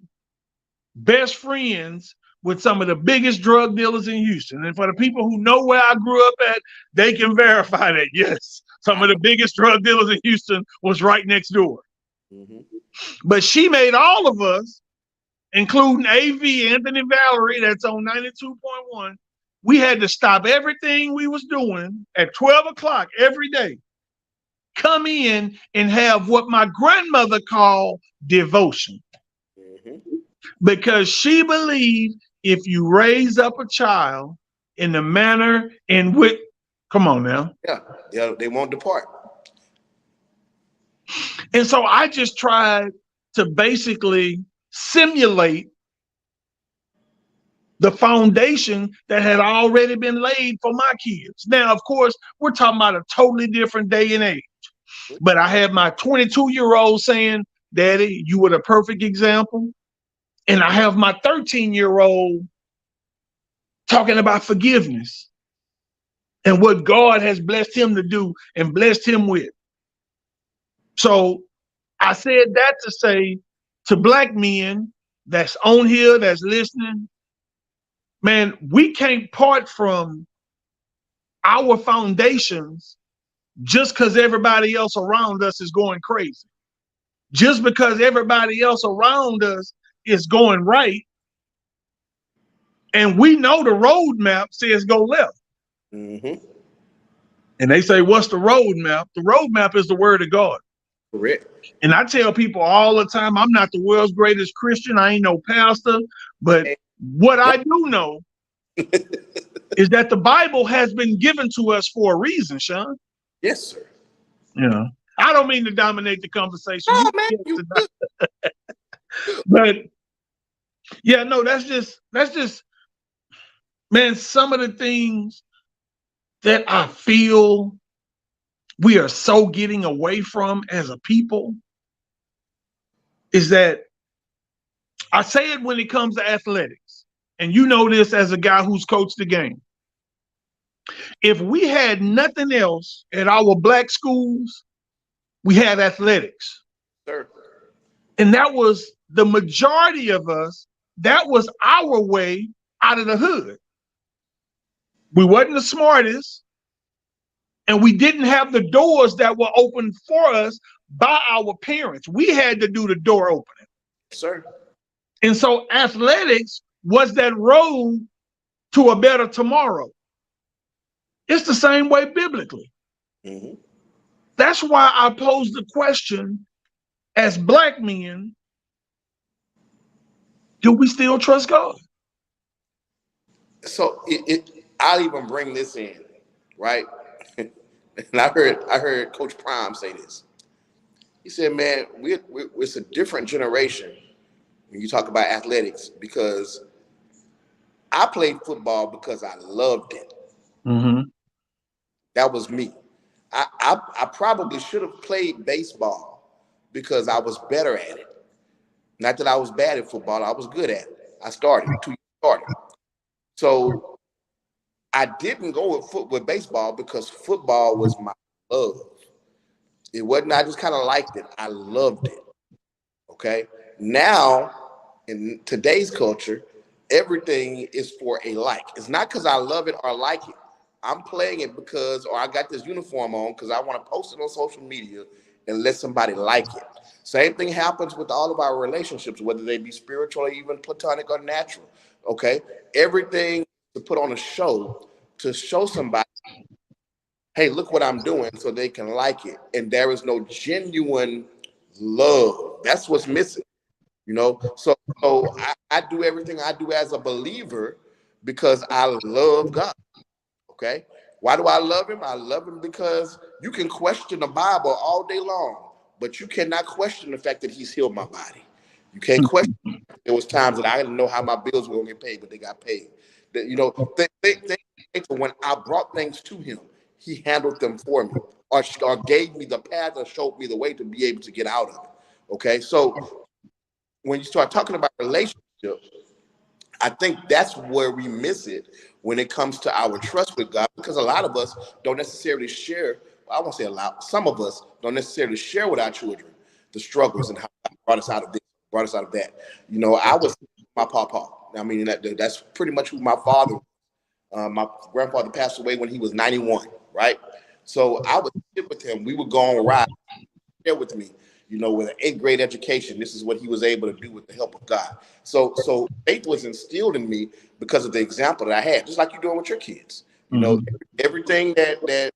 best friends with some of the biggest drug dealers in Houston. And for the people who know where I grew up at, they can verify that, yes, some of the biggest drug dealers in Houston was right next door. Mm-hmm. But she made all of us, including AV, Anthony Valerie, that's on 92.1, we had to stop everything we was doing at 12 o'clock every day, come in and have what my grandmother called devotion. Mm-hmm. Because she believed if you raise up a child in the manner in which, come on now. Yeah, they won't depart. And so I just tried to basically simulate the foundation that had already been laid for my kids. Now, of course, we're talking about a totally different day and age. But I had my 22-year-old saying, Daddy, you were the perfect example. And I have my 13-year-old talking about forgiveness and what God has blessed him to do and blessed him with. So I said that to say to Black men that's on here, that's listening, man, we can't part from our foundations just because everybody else around us is going crazy. Just because everybody else around us is going right, and we know the roadmap says go left. Mm-hmm. And they say, what's the roadmap? The roadmap is the word of God. Correct. And I tell people all the time, I'm not the world's greatest Christian. I ain't no pastor. But what I do know is that the Bible has been given to us for a reason, Sean. Yes, sir. I don't mean to dominate the conversation. Oh, man, but yeah, no, that's just, man, some of the things that I feel we are so getting away from as a people is that I say it when it comes to athletics, and you know this as a guy who's coached the game. If we had nothing else at our black schools, we had athletics. Sir. And that was the majority of us, that was our way out of the hood. We wasn't the smartest, and we didn't have the doors that were open for us by our parents. We had to do the door opening. Sir. And so athletics was that road to a better tomorrow. It's the same way biblically. Mm-hmm. That's why I pose the question, as black men, do we still trust God? So I'll even bring this in, right? And I heard Coach Prime say this. He said, "Man, it's a different generation when you talk about athletics, because I played football because I loved it. Mm-hmm. That was me. I probably should have played baseball because I was better at it. Not that I was bad at football, I was good at it. I started 2 years started. So I didn't go with baseball because football was my love. It wasn't, I just kind of liked it. I loved it. Okay. Now, in today's culture, everything is for a like. It's not because I love it or like it. I'm playing it because, or I got this uniform on because I want to post it on social media and let somebody like it. Same thing happens with all of our relationships, whether they be spiritual or even platonic or natural. Okay. Everything to put on a show to show somebody, hey, look what I'm doing, so they can like it. And there is no genuine love. That's what's missing, you know? So I do everything I do as a believer because I love God, okay? Why do I love him? I love him because you can question the Bible all day long, but you cannot question the fact that he's healed my body. You can't question. There was times that I didn't know how my bills were going to get paid, but they got paid. That, you know, when I brought things to him, he handled them for me, or gave me the path or showed me the way to be able to get out of it. Okay, so when you start talking about relationship, I think that's where we miss it when it comes to our trust with God, because a lot of us don't necessarily share. I won't say a lot. Some of us don't necessarily share with our children the struggles and how God brought us out of this, brought us out of that. You know, I was my papa. I mean, that's pretty much who my father was. My grandfather passed away when he was 91, right? So I would sit with him. We would go on rides, share with me, you know, with an 8th grade education. This is what he was able to do with the help of God. So faith was instilled in me because of the example that I had, just like you're doing with your kids. You know, everything that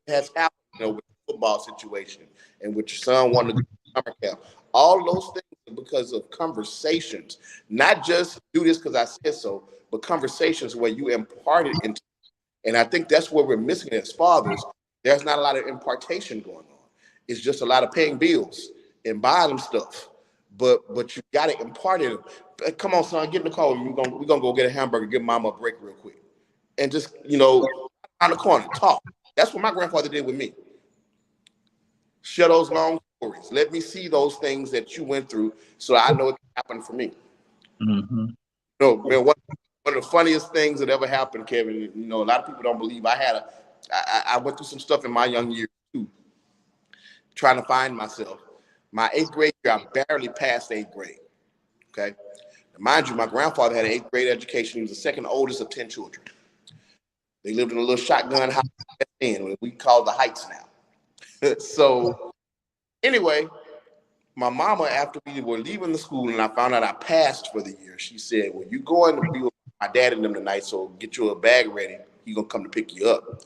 has happened, you know, with the football situation and with your son wanting to go to summer camp, all those things are because of conversations, not just do this because I said so, but conversations where you impart it into. And I think that's where we're missing as fathers. There's not a lot of impartation going on. It's just a lot of paying bills and buying them stuff. But you got to impart it. Come on, son, get in the car. We're gonna go get a hamburger, give mama a break real quick, and just, you know, on the corner talk. That's what my grandfather did with me. Share those long stories. Let me see those things that you went through, so I know it can happen for me. Mm-hmm. No, man, one of the funniest things that ever happened, Kevin, you know, a lot of people don't believe I went through some stuff in my young years too, trying to find myself. My 8th grade year, I barely passed 8th grade. Okay. Now, mind you, my grandfather had an 8th grade education. He was the second oldest of 10 children. They lived in a little shotgun house in we call the Heights now. So anyway, my mama, after we were leaving the school and I found out I passed for the year, she said, well, you going to be with my dad and them tonight, so get you a bag ready. He's going to come to pick you up.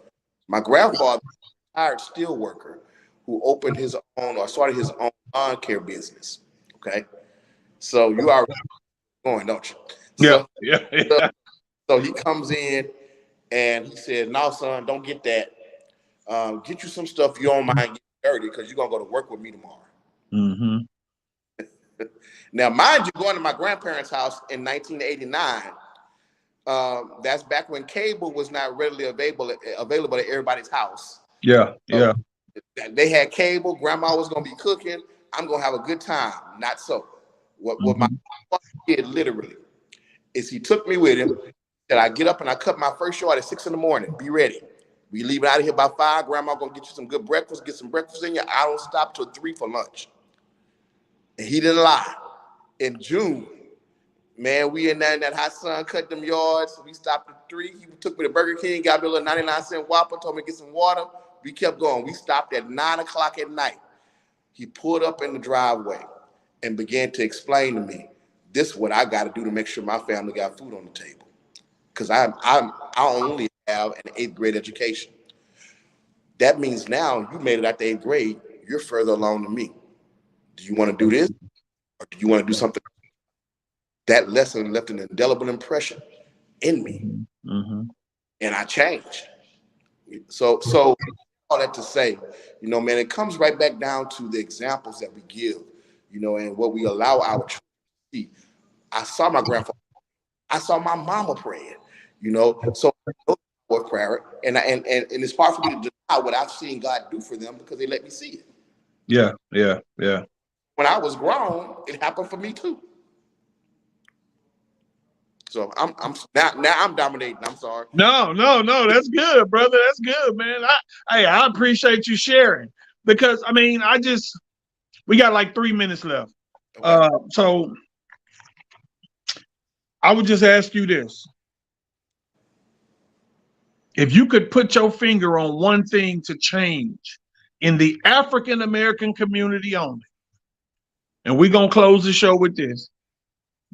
My grandfather, a retired steel worker who opened his own or started his own lawn care business. Okay. So you are going, don't you? Yeah, So, yeah, so, yeah. so he comes in and he said, no, son, don't get that. Get you some stuff you don't mind getting dirty because you're going to go to work with me tomorrow. Mm-hmm. Now, mind you, going to my grandparents' house in 1989, That's back when cable was not readily available at everybody's house. Yeah, So yeah. they had cable. Grandma was gonna be cooking. I'm gonna have a good time. Not so. What my Mhm. father did literally is he took me with him. That I get up and I cut my first yard at 6 in the morning. Be ready. We leave out of here by 5. Grandma gonna get you some good breakfast. Get some breakfast in you. I don't stop till 3 for lunch. And he didn't lie. In June, man, we in there in that hot sun, cut them yards. We stopped at 3. He took me to Burger King, got me a little 99-cent Whopper, told me to get some water. We kept going. We stopped at 9 o'clock at night. He pulled up in the driveway and began to explain to me, this is what I got to do to make sure my family got food on the table. Because I only have an 8th grade education. That means now you made it out the 8th grade, you're further along than me. Do you want to do this, or do you want to do something? That lesson left an indelible impression in me, Mm-hmm. and I changed. So all that to say, man, it comes right back down to the examples that we give, and what we allow our children to see. I saw my grandfather, I saw my mama praying, so for prayer, and it's hard for me to deny what I've seen God do for them because they let me see it. Yeah, yeah, yeah. When I was grown, it happened for me too. So I'm now I'm dominating. I'm sorry. No, that's good, brother. That's good, man. I appreciate you sharing because we got like 3 minutes left. Okay. So I would just ask you this. If you could put your finger on one thing to change in the African American community only, and we're going to close the show with this,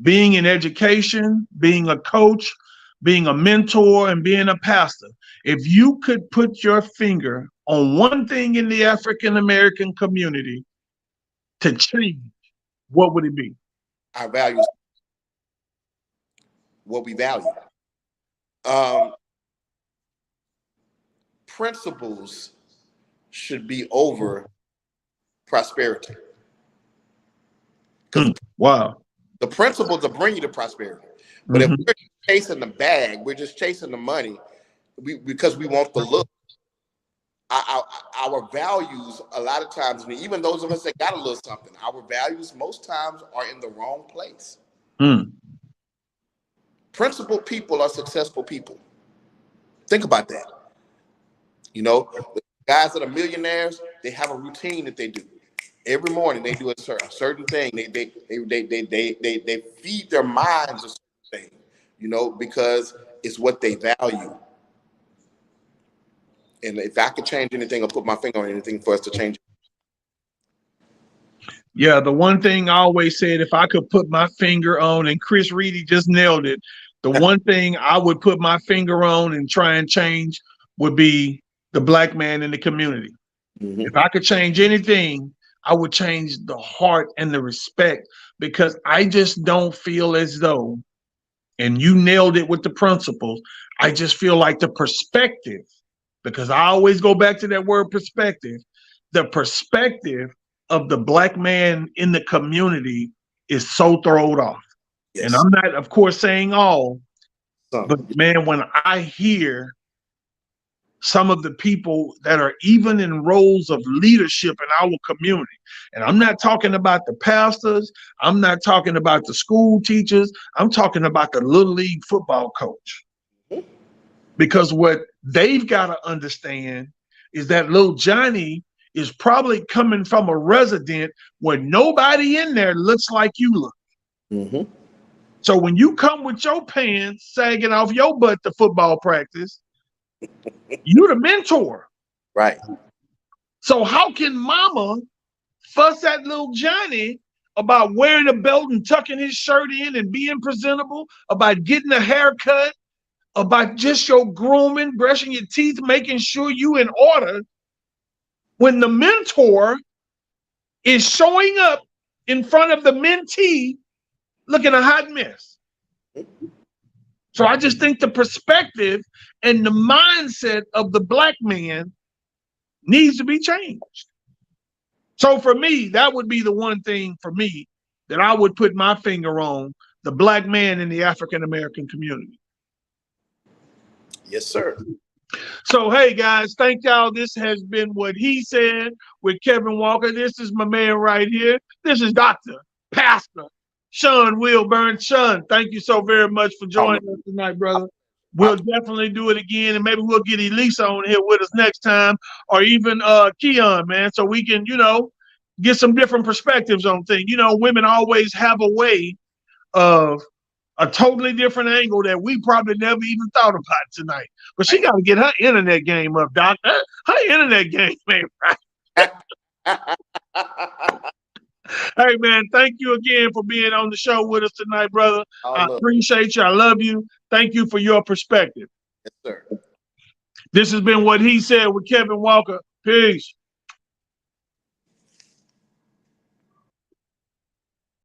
being in education, being a coach, being a mentor, and being a pastor, if you could put your finger on one thing in the African American community to change, what would it be? Our values, what we value. Principles should be over prosperity. Because Wow. the principles will bring you to prosperity. But if we're chasing the bag, we're just chasing the money because we want the look. Our values, a lot of times, even those of us that got a little something, our values most times are in the wrong place. Principled people are successful people. Think about that. The guys that are millionaires, they have a routine that they do. Every morning they do a certain thing. They feed their minds a certain thing, because it's what they value. And if I could change anything or put my finger on anything for us to change. Yeah, the one thing I always said, if I could put my finger on, and Chris Reedy just nailed it, the one thing I would put my finger on and try and change would be the black man in the community. If I could change anything, I would change the heart and the respect, because I just don't feel as though, and you nailed it with the principles, I just feel like the perspective, because I always go back to that word perspective, the perspective of the black man in the community is so thrown off. Yes. And I'm not, of course, saying all, but man, when I hear some of the people that are even in roles of leadership in our community, and I'm not talking about the pastors, I'm not talking about the school teachers, I'm talking about the little league football coach. Because what they've got to understand is that little Johnny is probably coming from a resident where nobody in there looks like you look. So when you come with your pants sagging off your butt to football practice, you're the mentor. Right. So how can mama fuss at little Johnny about wearing a belt and tucking his shirt in and being presentable, about getting a haircut, about just your grooming, brushing your teeth, making sure you in order, when the mentor is showing up in front of the mentee looking a hot mess? So I just think the perspective and the mindset of the black man needs to be changed. So for me, that would be the one thing for me that I would put my finger on, the black man in the African American community. Yes, sir. So, hey, guys, thank y'all. This has been What He Said with Kevin Walker. This is my man right here. This is Dr. Pastor Sean Wilburn. Sean, thank you so very much for joining us tonight, brother. We'll definitely do it again, and maybe we'll get Elisa on here with us next time, or even Keon, man, so we can, get some different perspectives on things. Women always have a way of a totally different angle that we probably never even thought about tonight. But she got to get her internet game up, Doc. Her internet game, man. Hey, man, thank you again for being on the show with us tonight, brother. I appreciate you. I love you. Thank you for your perspective. Yes, sir. This has been What He Said with Kevin Walker. Peace.